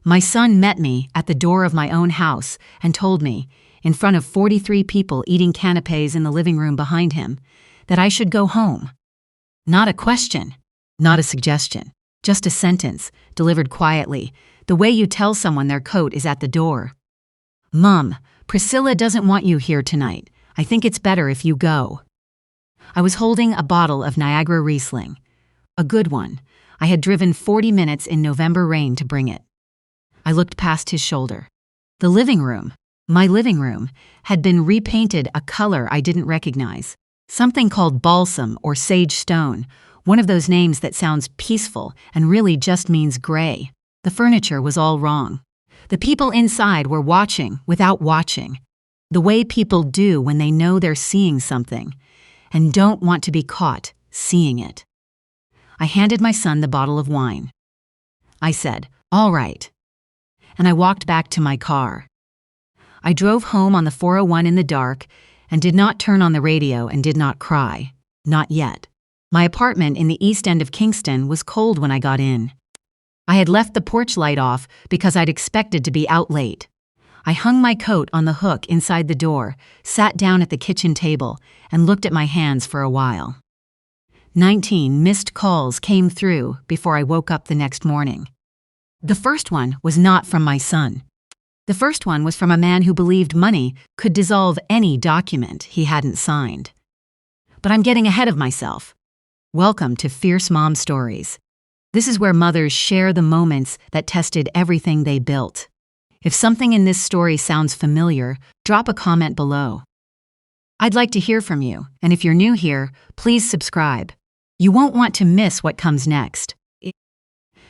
My son met me at the door of my own house and told me, in front of 43 people eating canapés in the living room behind him, that I should go home. Not a question, not a suggestion, just a sentence, delivered quietly, the way you tell someone their coat is at the door. "Mom, Priscilla doesn't want you here tonight. I think it's better if you go." I was holding a bottle of Niagara Riesling. A good one. I had driven 40 minutes in November rain to bring it. I looked past his shoulder. The living room, my living room, had been repainted a color I didn't recognize. Something called balsam or sage stone, one of those names that sounds peaceful and really just means gray. The furniture was all wrong. The people inside were watching without watching, the way people do when they know they're seeing something and don't want to be caught seeing it. I handed my son the bottle of wine. I said, "All right," and I walked back to my car. I drove home on the 401 in the dark and did not turn on the radio and did not cry. Not yet. My apartment in the east end of Kingston was cold when I got in. I had left the porch light off because I'd expected to be out late. I hung my coat on the hook inside the door, sat down at the kitchen table, and looked at my hands for a while. 19 missed calls came through before I woke up the next morning. The first one was not from my son. The first one was from a man who believed money could dissolve any document he hadn't signed. But I'm getting ahead of myself. Welcome to Fierce Mom Stories. This is where mothers share the moments that tested everything they built. If something in this story sounds familiar, drop a comment below. I'd like to hear from you, and if you're new here, please subscribe. You won't want to miss what comes next.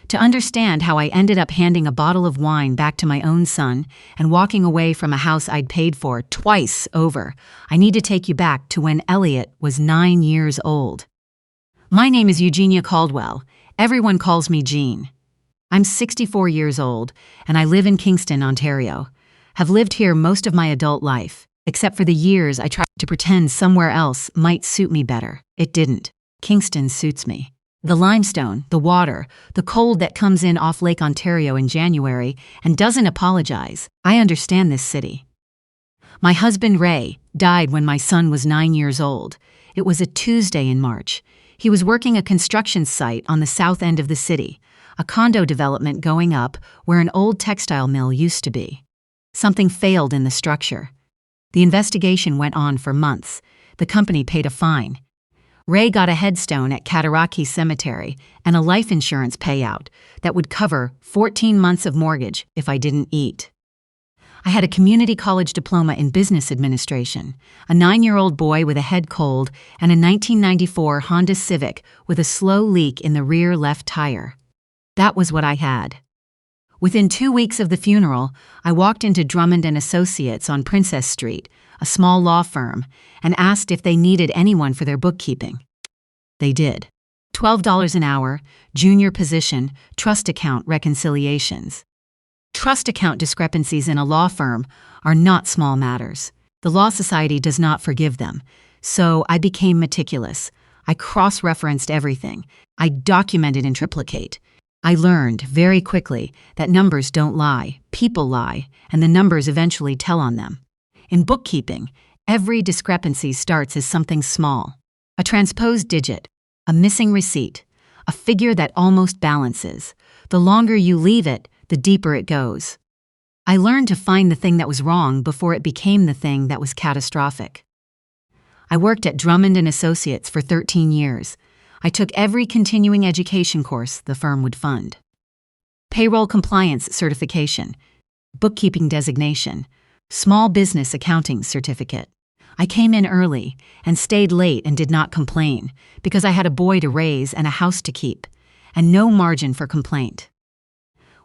To understand how I ended up handing a bottle of wine back to my own son and walking away from a house I'd paid for twice over, I need to take you back to when Elliot was 9 years old. My name is Eugenia Caldwell. Everyone calls me Jean. I'm 64 years old, and I live in Kingston, Ontario. Have lived here most of my adult life, except for the years I tried to pretend somewhere else might suit me better. It didn't. Kingston suits me. The limestone, the water, the cold that comes in off Lake Ontario in January and doesn't apologize. I understand this city. My husband, Ray, died when my son was 9 years old. It was a Tuesday in March. He was working a construction site on the south end of the city, a condo development going up where an old textile mill used to be. Something failed in the structure. The investigation went on for months. The company paid a fine. Ray got a headstone at Cataraqui Cemetery and a life insurance payout that would cover 14 months of mortgage if I didn't eat. I had a community college diploma in business administration, a 9-year-old boy with a head cold, and a 1994 Honda Civic with a slow leak in the rear left tire. That was what I had. Within 2 weeks of the funeral, I walked into Drummond & Associates on Princess Street, a small law firm, and asked if they needed anyone for their bookkeeping. They did. $12 an hour, junior position, trust account reconciliations. Trust account discrepancies in a law firm are not small matters. The Law Society does not forgive them, so I became meticulous. I cross-referenced everything. I documented in triplicate. I learned very quickly that numbers don't lie, people lie, and the numbers eventually tell on them. In bookkeeping, every discrepancy starts as something small. A transposed digit, a missing receipt, a figure that almost balances. The longer you leave it, the deeper it goes. I learned to find the thing that was wrong before it became the thing that was catastrophic. I worked at Drummond & Associates for 13 years. I took every continuing education course the firm would fund. Payroll compliance certification, bookkeeping designation, small business accounting certificate. I came in early and stayed late and did not complain because I had a boy to raise and a house to keep, and no margin for complaint.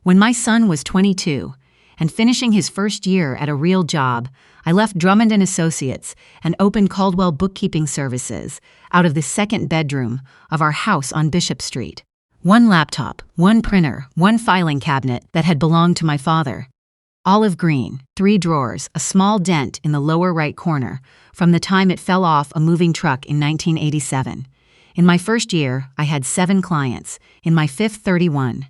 When my son was 22 and finishing his first year at a real job, I left Drummond & Associates and opened Caldwell Bookkeeping Services out of the second bedroom of our house on Bishop Street. 1 laptop, 1 printer, 1 filing cabinet that had belonged to my father. Olive green, 3 drawers, a small dent in the lower right corner from the time it fell off a moving truck in 1987. In my first year, I had 7 clients. In my 5th, 31.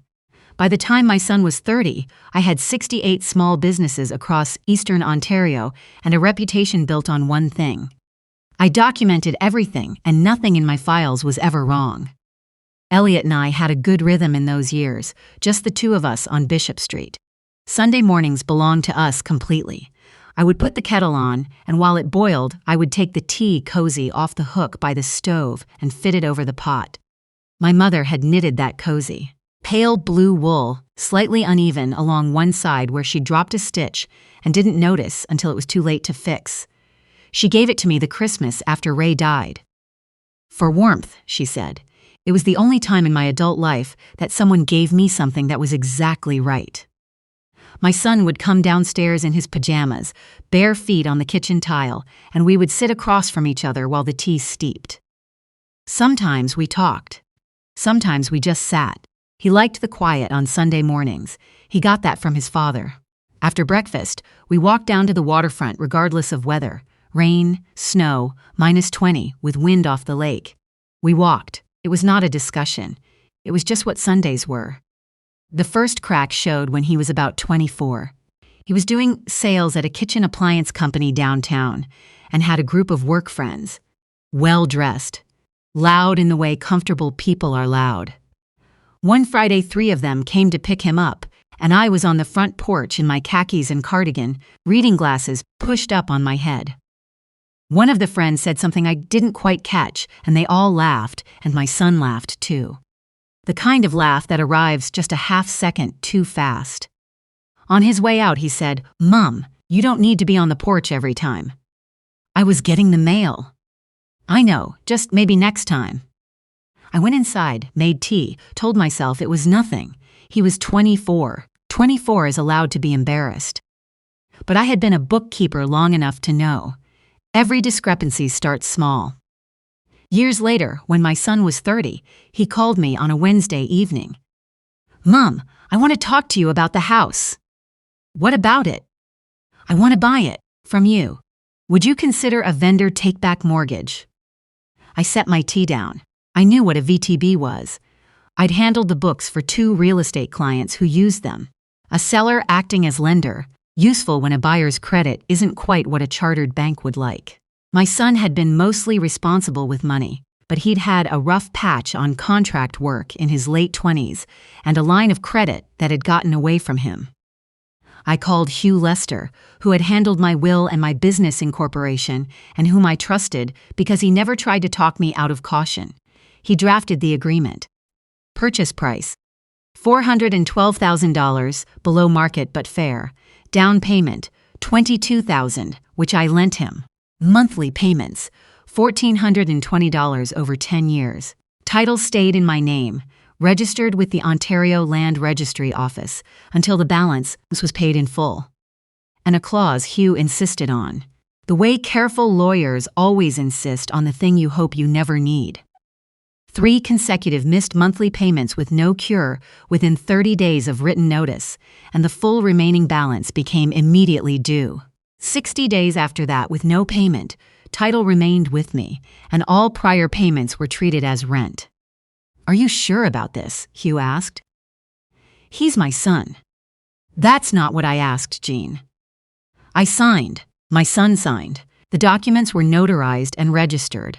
By the time my son was 30, I had 68 small businesses across Eastern Ontario and a reputation built on one thing. I documented everything, and nothing in my files was ever wrong. Elliot and I had a good rhythm in those years, just the two of us on Bishop Street. Sunday mornings belonged to us completely. I would put the kettle on, and while it boiled, I would take the tea cozy off the hook by the stove and fit it over the pot. My mother had knitted that cozy. Pale blue wool, slightly uneven along one side where she dropped a stitch and didn't notice until it was too late to fix. She gave it to me the Christmas after Ray died. For warmth, she said. It was the only time in my adult life that someone gave me something that was exactly right. My son would come downstairs in his pajamas, bare feet on the kitchen tile, and we would sit across from each other while the tea steeped. Sometimes we talked. Sometimes we just sat. He liked the quiet on Sunday mornings. He got that from his father. After breakfast, we walked down to the waterfront regardless of weather. Rain, snow, -20, with wind off the lake. We walked. It was not a discussion. It was just what Sundays were. The first crack showed when he was about 24. He was doing sales at a kitchen appliance company downtown and had a group of work friends. Well-dressed. Loud in the way comfortable people are loud. One Friday, 3 of them came to pick him up, and I was on the front porch in my khakis and cardigan, reading glasses pushed up on my head. One of the friends said something I didn't quite catch, and they all laughed, and my son laughed too. The kind of laugh that arrives just a half-second too fast. On his way out, he said, "Mom, you don't need to be on the porch every time." I was getting the mail. I know, just maybe next time. I went inside, made tea, told myself it was nothing. He was 24. 24 is allowed to be embarrassed. But I had been a bookkeeper long enough to know. Every discrepancy starts small. Years later, when my son was 30, he called me on a Wednesday evening. "Mom, I want to talk to you about the house." "What about it?" "I want to buy it, from you. Would you consider a vendor take-back mortgage?" I set my tea down. I knew what a VTB was. I'd handled the books for 2 real estate clients who used them. A seller acting as lender, useful when a buyer's credit isn't quite what a chartered bank would like. My son had been mostly responsible with money, but he'd had a rough patch on contract work in his late 20s and a line of credit that had gotten away from him. I called Hugh Lester, who had handled my will and my business incorporation and whom I trusted because he never tried to talk me out of caution. He drafted the agreement. Purchase price: $412,000, below market but fair. Down payment: $22,000, which I lent him. Monthly payments: $1,420 over 10 years. Title stayed in my name, registered with the Ontario Land Registry Office until the balance was paid in full. And a clause Hugh insisted on. The way careful lawyers always insist on the thing you hope you never need. 3 consecutive missed monthly payments with no cure within 30 days of written notice, and the full remaining balance became immediately due. 60 days after that, with no payment, title remained with me, and all prior payments were treated as rent. "Are you sure about this?" Hugh asked. "He's my son." "That's not what I asked, Jean." I signed. My son signed. The documents were notarized and registered.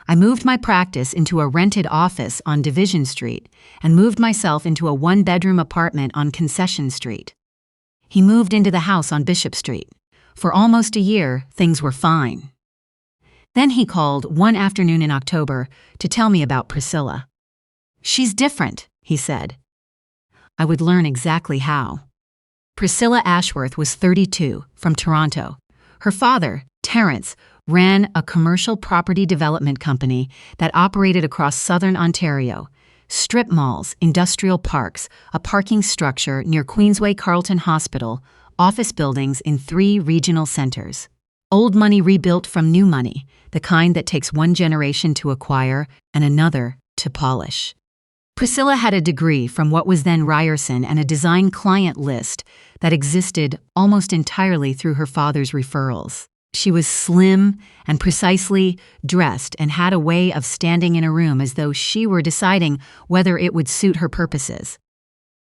I moved my practice into a rented office on Division Street and moved myself into a 1-bedroom apartment on Concession Street. He moved into the house on Bishop Street. For almost a year, things were fine. Then he called one afternoon in October to tell me about Priscilla. "She's different," he said. I would learn exactly how. Priscilla Ashworth was 32, from Toronto. Her father, Terrence, ran a commercial property development company that operated across southern Ontario. Strip malls, industrial parks, a parking structure near Queensway Carleton Hospital, office buildings in 3 regional centers. Old money rebuilt from new money, the kind that takes 1 generation to acquire and another to polish. Priscilla had a degree from what was then Ryerson and a design client list that existed almost entirely through her father's referrals. She was slim and precisely dressed and had a way of standing in a room as though she were deciding whether it would suit her purposes.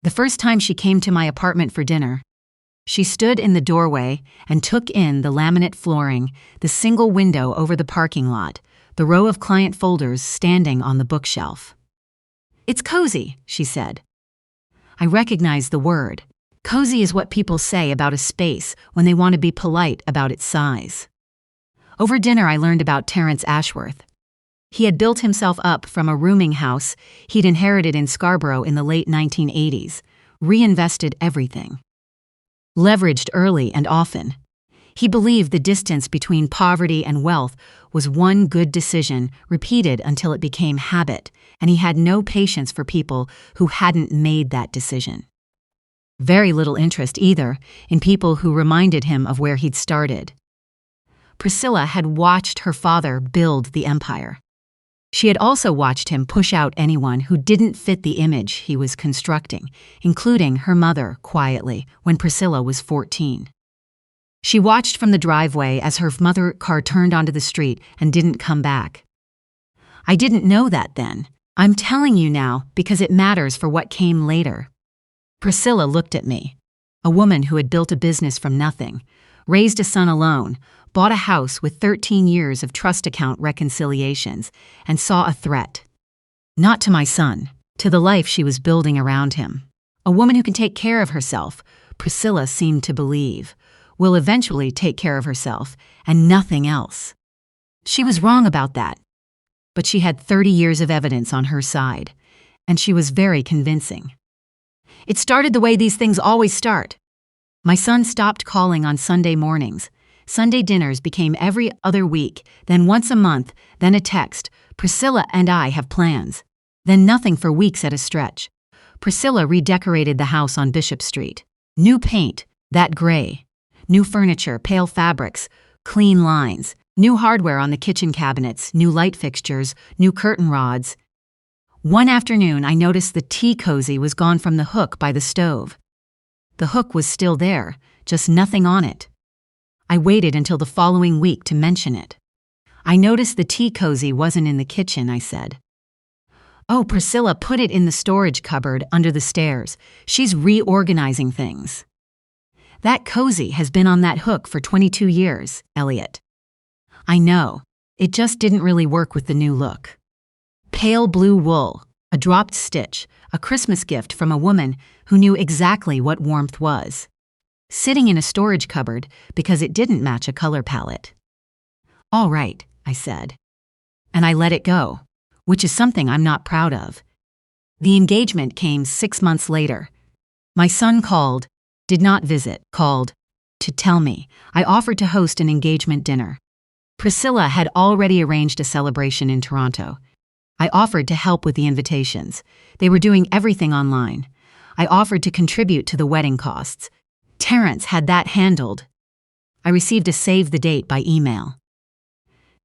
The first time she came to my apartment for dinner, she stood in the doorway and took in the laminate flooring, the single window over the parking lot, the row of client folders standing on the bookshelf. "It's cozy," she said. I recognized the word. Cozy is what people say about a space when they want to be polite about its size. Over dinner, I learned about Terrence Ashworth. He had built himself up from a rooming house he'd inherited in Scarborough in the late 1980s, reinvested everything. Leveraged early and often. He believed the distance between poverty and wealth was one good decision repeated until it became habit, and he had no patience for people who hadn't made that decision. Very little interest either in people who reminded him of where he'd started. Priscilla had watched her father build the empire. She had also watched him push out anyone who didn't fit the image he was constructing, including her mother quietly when Priscilla was 14. She watched from the driveway as her mother's car turned onto the street and didn't come back. I didn't know that then. I'm telling you now because it matters for what came later. Priscilla looked at me, a woman who had built a business from nothing, raised a son alone, bought a house with 13 years of trust account reconciliations, and saw a threat. Not to my son, to the life she was building around him. A woman who can take care of herself, Priscilla seemed to believe, will eventually take care of herself and nothing else. She was wrong about that, but she had 30 years of evidence on her side, and she was very convincing. It started the way these things always start. My son stopped calling on Sunday mornings. Sunday dinners became every other week, then once a month, then a text. "Priscilla and I have plans." Then nothing for weeks at a stretch. Priscilla redecorated the house on Bishop Street. New paint, that gray. New furniture, pale fabrics, clean lines. New hardware on the kitchen cabinets, new light fixtures, new curtain rods. One afternoon, I noticed the tea cozy was gone from the hook by the stove. The hook was still there, just nothing on it. I waited until the following week to mention it. "I noticed the tea cozy wasn't in the kitchen," I said. "Oh, Priscilla put it in the storage cupboard under the stairs. She's reorganizing things." "That cozy has been on that hook for 22 years, Elliot." "I know. It just didn't really work with the new look." Pale blue wool, a dropped stitch, a Christmas gift from a woman who knew exactly what warmth was. Sitting in a storage cupboard because it didn't match a color palette. "All right," I said. And I let it go, which is something I'm not proud of. The engagement came 6 months later. My son called, did not visit, called, to tell me. I offered to host an engagement dinner. Priscilla had already arranged a celebration in Toronto. I offered to help with the invitations. They were doing everything online. I offered to contribute to the wedding costs. Terrence had that handled. I received a save the date by email.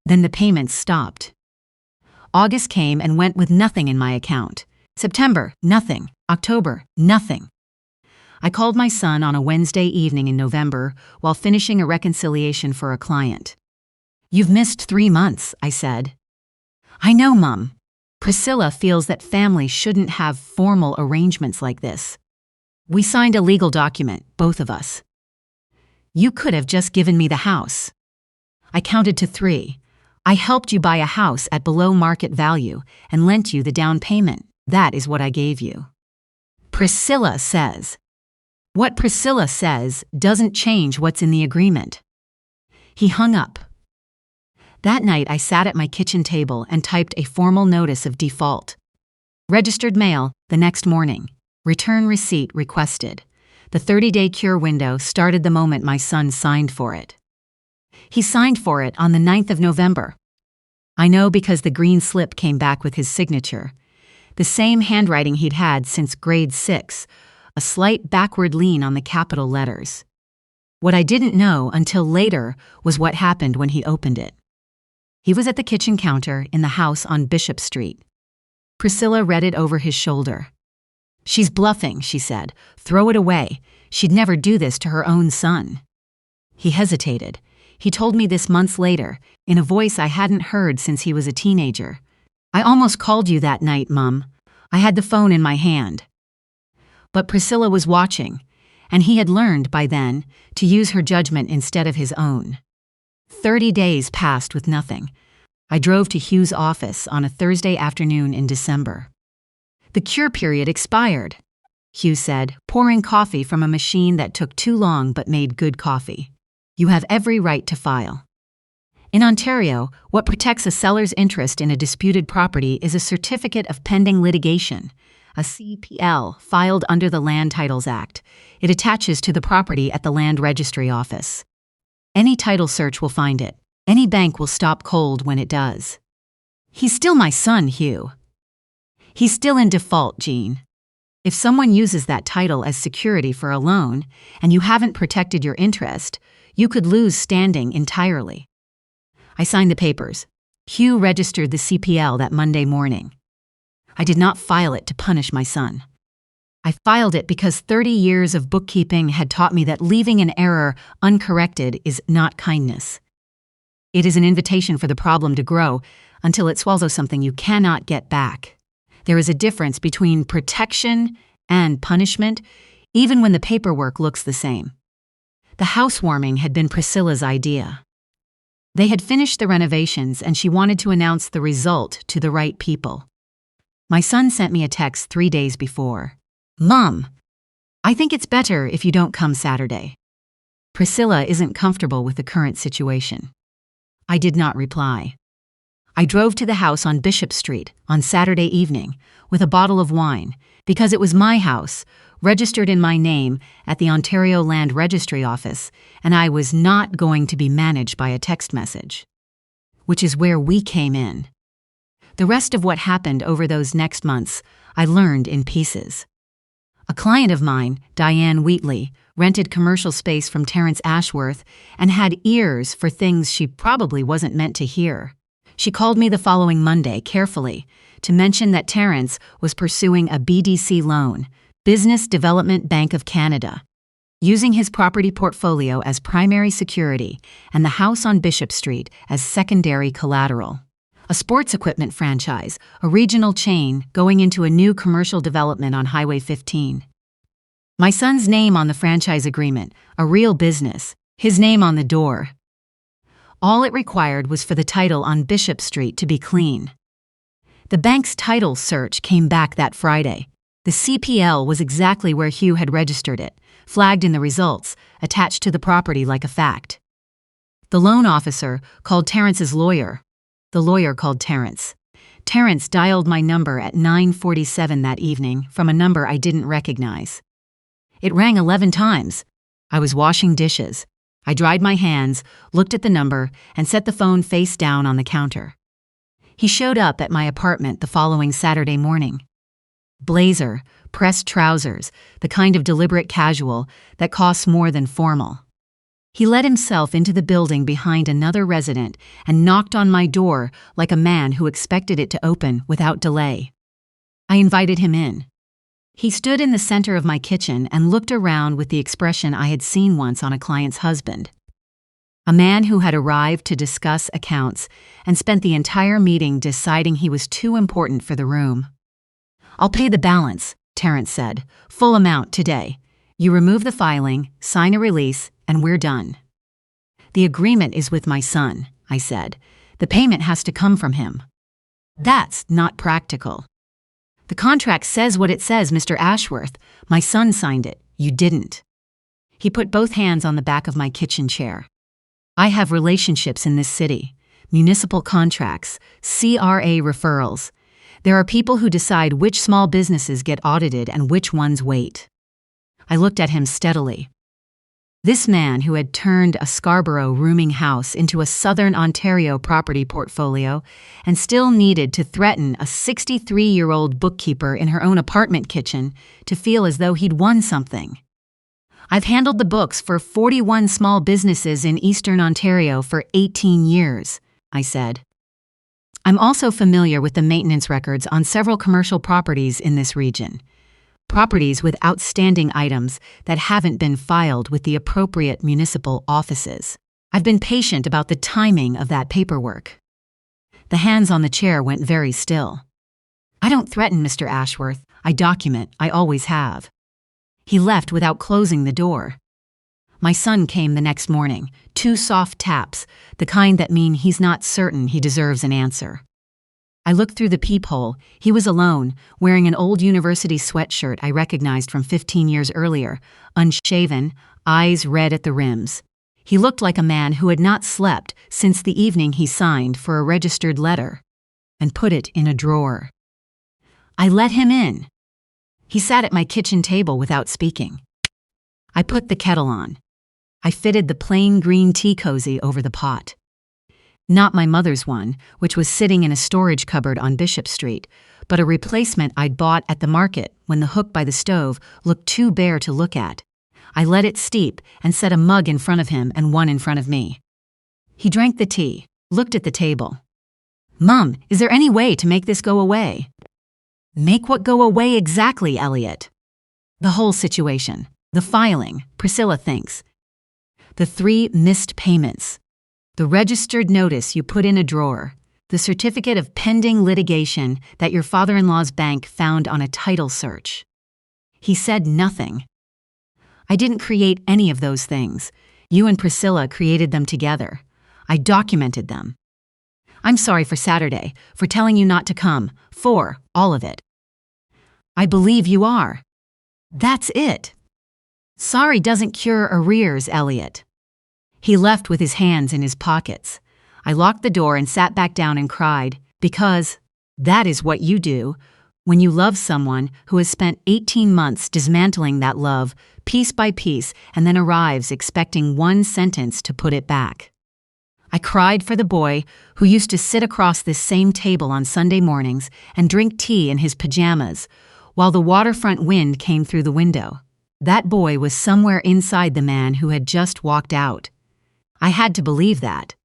Then the payments stopped. August came and went with nothing in my account. September, nothing. October, nothing. I called my son on a Wednesday evening in November while finishing a reconciliation for a client. "You've missed 3 months," I said. "I know, Mum. Priscilla feels that families shouldn't have formal arrangements like this. We signed a legal document, both of us. You could have just given me the house." I counted to 3. "I helped you buy a house at below market value and lent you the down payment. That is what I gave you." Priscilla says. What Priscilla says doesn't change what's in the agreement. He hung up. That night, I sat at my kitchen table and typed a formal notice of default. Registered mail the next morning. Return receipt requested. The 30-day cure window started the moment my son signed for it. He signed for it on the 9th of November. I know because the green slip came back with his signature. The same handwriting he'd had since grade 6, a slight backward lean on the capital letters. What I didn't know until later was what happened when he opened it. He was at the kitchen counter in the house on Bishop Street. Priscilla read it over his shoulder. "She's bluffing," she said. "Throw it away. She'd never do this to her own son." He hesitated. He told me this months later, in a voice I hadn't heard since he was a teenager. "I almost called you that night, Mum. I had the phone in my hand." But Priscilla was watching, and he had learned by then to use her judgment instead of his own. 30 days passed with nothing. I drove to Hugh's office on a Thursday afternoon in December. "The cure period expired," Hugh said, pouring coffee from a machine that took too long but made good coffee. "You have every right to file." In Ontario, what protects a seller's interest in a disputed property is a Certificate of Pending Litigation, a CPL, filed under the Land Titles Act. It attaches to the property at the Land Registry Office. Any title search will find it. Any bank will stop cold when it does. "He's still my son, Hugh." "He's still in default, Jean. If someone uses that title as security for a loan and you haven't protected your interest, you could lose standing entirely." I signed the papers. Hugh registered the CPL that Monday morning. I did not file it to punish my son. I filed it because 30 years of bookkeeping had taught me that leaving an error uncorrected is not kindness. It is an invitation for the problem to grow until it swallows something you cannot get back. There is a difference between protection and punishment, even when the paperwork looks the same. The housewarming had been Priscilla's idea. They had finished the renovations and she wanted to announce the result to the right people. My son sent me a text 3 days before. "Mom, I think it's better if you don't come Saturday. Priscilla isn't comfortable with the current situation." I did not reply. I drove to the house on Bishop Street on Saturday evening with a bottle of wine because it was my house, registered in my name at the Ontario Land Registry Office, and I was not going to be managed by a text message. Which is where we came in. The rest of what happened over those next months, I learned in pieces. A client of mine, Diane Wheatley, rented commercial space from Terrence Ashworth and had ears for things she probably wasn't meant to hear. She called me the following Monday carefully to mention that Terrence was pursuing a BDC loan, Business Development Bank of Canada, using his property portfolio as primary security and the house on Bishop Street as secondary collateral. A sports equipment franchise, a regional chain going into a new commercial development on Highway 15. My son's name on the franchise agreement, a real business, his name on the door. All it required was for the title on Bishop Street to be clean. The bank's title search came back that Friday. The CPL was exactly where Hugh had registered it, flagged in the results, attached to the property like a fact. The loan officer called Terrence's lawyer. The lawyer called Terrence. Terrence dialed my number at 9:47 that evening from a number I didn't recognize. It rang 11 times. I was washing dishes. I dried my hands, looked at the number, and set the phone face down on the counter. He showed up at my apartment the following Saturday morning. Blazer, pressed trousers, the kind of deliberate casual that costs more than formal. He let himself into the building behind another resident and knocked on my door like a man who expected it to open without delay. I invited him in. He stood in the center of my kitchen and looked around with the expression I had seen once on a client's husband. A man who had arrived to discuss accounts and spent the entire meeting deciding he was too important for the room. "I'll pay the balance," Terrence said. "Full amount today. You remove the filing, sign a release, and we're done." "The agreement is with my son," I said. "The payment has to come from him." "That's not practical." "The contract says what it says, Mr. Ashworth. My son signed it. You didn't." He put both hands on the back of my kitchen chair. "I have relationships in this city, municipal contracts, CRA referrals. There are people who decide which small businesses get audited and which ones wait." I looked at him steadily. This man who had turned a Scarborough rooming house into a Southern Ontario property portfolio and still needed to threaten a 63-year-old bookkeeper in her own apartment kitchen to feel as though he'd won something. "I've handled the books for 41 small businesses in Eastern Ontario for 18 years, I said. "I'm also familiar with the maintenance records on several commercial properties in this region. Properties with outstanding items that haven't been filed with the appropriate municipal offices. I've been patient about the timing of that paperwork." The hands on the chair went very still. "I don't threaten, Mr. Ashworth. I document. I always have." He left without closing the door. My son came the next morning, 2 soft taps, the kind that mean he's not certain he deserves an answer. I looked through the peephole. He was alone, wearing an old university sweatshirt I recognized from 15 years earlier, unshaven, eyes red at the rims. He looked like a man who had not slept since the evening he signed for a registered letter and put it in a drawer. I let him in. He sat at my kitchen table without speaking. I put the kettle on. I fitted the plain green tea cozy over the pot. Not my mother's one, which was sitting in a storage cupboard on Bishop Street, but a replacement I'd bought at the market when the hook by the stove looked too bare to look at. I let it steep and set a mug in front of him and one in front of me. He drank the tea, looked at the table. "Mom, is there any way to make this go away?" "Make what go away exactly, Elliot?" "The whole situation. The filing, Priscilla thinks. The 3 missed payments. The registered notice you put in a drawer. The certificate of pending litigation that your father-in-law's bank found on a title search." He said nothing. "I didn't create any of those things. You and Priscilla created them together. I documented them. I'm sorry for Saturday, for telling you not to come, for all of it." "I believe you are." "That's it." "Sorry doesn't cure arrears, Elliot." He left with his hands in his pockets. I locked the door and sat back down and cried, because that is what you do when you love someone who has spent 18 months dismantling that love piece by piece and then arrives expecting one sentence to put it back. I cried for the boy who used to sit across this same table on Sunday mornings and drink tea in his pajamas while the waterfront wind came through the window. That boy was somewhere inside the man who had just walked out. I had to believe that.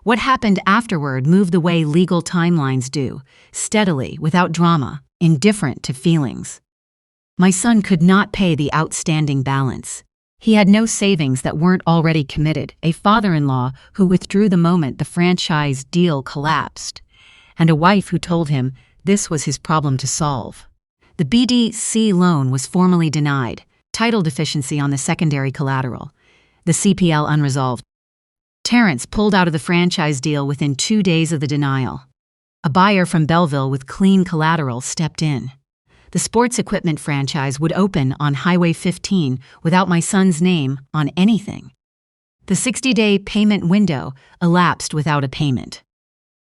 What happened afterward moved the way legal timelines do, steadily, without drama, indifferent to feelings. My son could not pay the outstanding balance. He had no savings that weren't already committed, a father-in-law who withdrew the moment the franchise deal collapsed, and a wife who told him this was his problem to solve. The BDC loan was formally denied, title deficiency on the secondary collateral, the CPL unresolved. Terrence pulled out of the franchise deal within 2 days of the denial. A buyer from Belleville with clean collateral stepped in. The sports equipment franchise would open on Highway 15 without my son's name on anything. The 60-day payment window elapsed without a payment.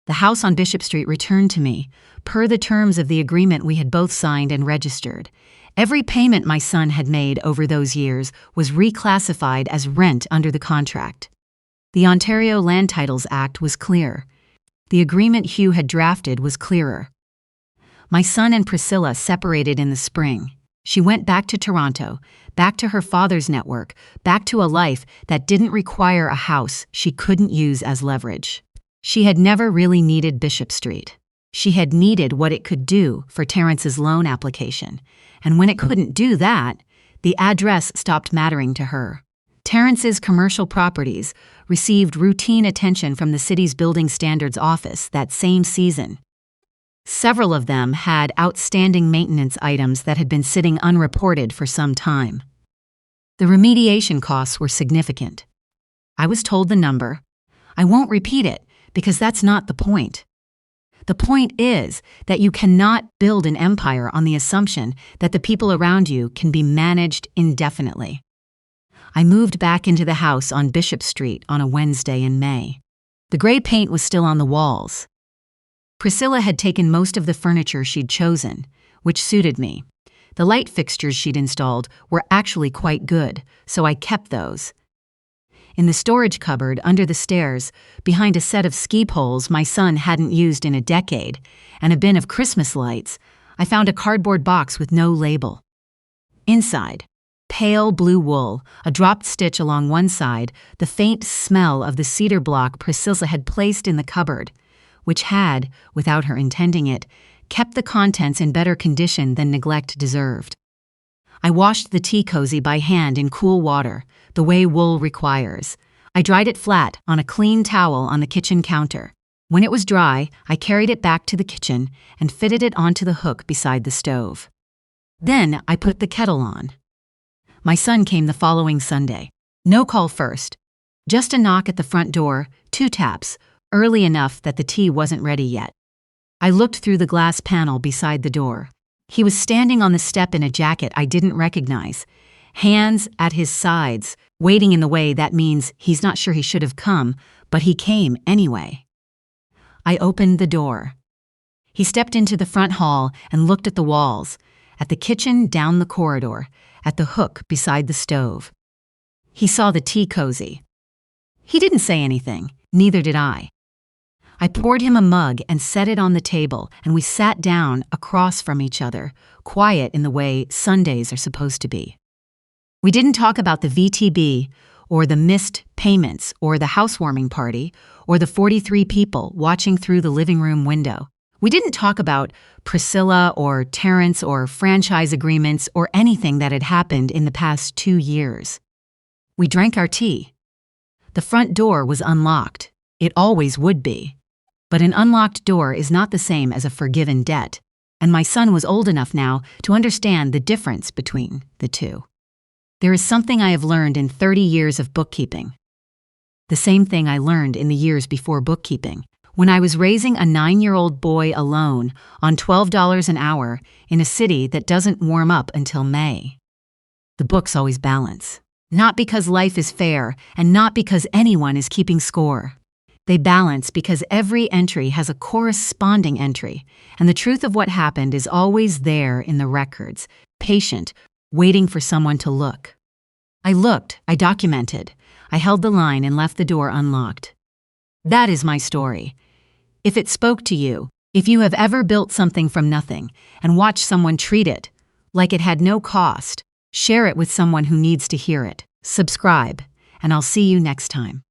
The house on Bishop Street returned to me, per the terms of the agreement we had both signed and registered. Every payment my son had made over those years was reclassified as rent under the contract. The Ontario Land Titles Act was clear. The agreement Hugh had drafted was clearer. My son and Priscilla separated in the spring. She went back to Toronto, back to her father's network, back to a life that didn't require a house she couldn't use as leverage. She had never really needed Bishop Street. She had needed what it could do for Terrence's loan application, and when it couldn't do that, the address stopped mattering to her. Terrence's commercial properties received routine attention from the city's Building Standards Office that same season. Several of them had outstanding maintenance items that had been sitting unreported for some time. The remediation costs were significant. I was told the number. I won't repeat it because that's not the point. The point is that you cannot build an empire on the assumption that the people around you can be managed indefinitely. I moved back into the house on Bishop Street on a Wednesday in May. The gray paint was still on the walls. Priscilla had taken most of the furniture she'd chosen, which suited me. The light fixtures she'd installed were actually quite good, so I kept those. In the storage cupboard under the stairs, behind a set of ski poles my son hadn't used in a decade, and a bin of Christmas lights, I found a cardboard box with no label. Inside, pale blue wool, a dropped stitch along one side, the faint smell of the cedar block Priscilla had placed in the cupboard, which had, without her intending it, kept the contents in better condition than neglect deserved. I washed the tea cozy by hand in cool water, the way wool requires. I dried it flat on a clean towel on the kitchen counter. When it was dry, I carried it back to the kitchen and fitted it onto the hook beside the stove. Then I put the kettle on. My son came the following Sunday. No call first. Just a knock at the front door, 2 taps, early enough that the tea wasn't ready yet. I looked through the glass panel beside the door. He was standing on the step in a jacket I didn't recognize, hands at his sides, waiting in the way that means he's not sure he should have come, but he came anyway. I opened the door. He stepped into the front hall and looked at the walls, at the kitchen down the corridor, at the hook beside the stove. He saw the tea cozy. He didn't say anything, neither did I. I poured him a mug and set it on the table, and we sat down across from each other, quiet in the way Sundays are supposed to be. We didn't talk about the VTB, or the missed payments, or the housewarming party, or the 43 people watching through the living room window. We didn't talk about Priscilla or Terrence or franchise agreements or anything that had happened in the past 2 years. We drank our tea. The front door was unlocked. It always would be. But an unlocked door is not the same as a forgiven debt, and my son was old enough now to understand the difference between the two. There is something I have learned in 30 years of bookkeeping. The same thing I learned in the years before bookkeeping, when I was raising a 9-year-old boy alone on $12 an hour in a city that doesn't warm up until May. The books always balance. Not because life is fair, and not because anyone is keeping score. They balance because every entry has a corresponding entry, and the truth of what happened is always there in the records, patient, waiting for someone to look. I looked, I documented, I held the line and left the door unlocked. That is my story. If it spoke to you, if you have ever built something from nothing and watched someone treat it like it had no cost, share it with someone who needs to hear it. Subscribe, and I'll see you next time.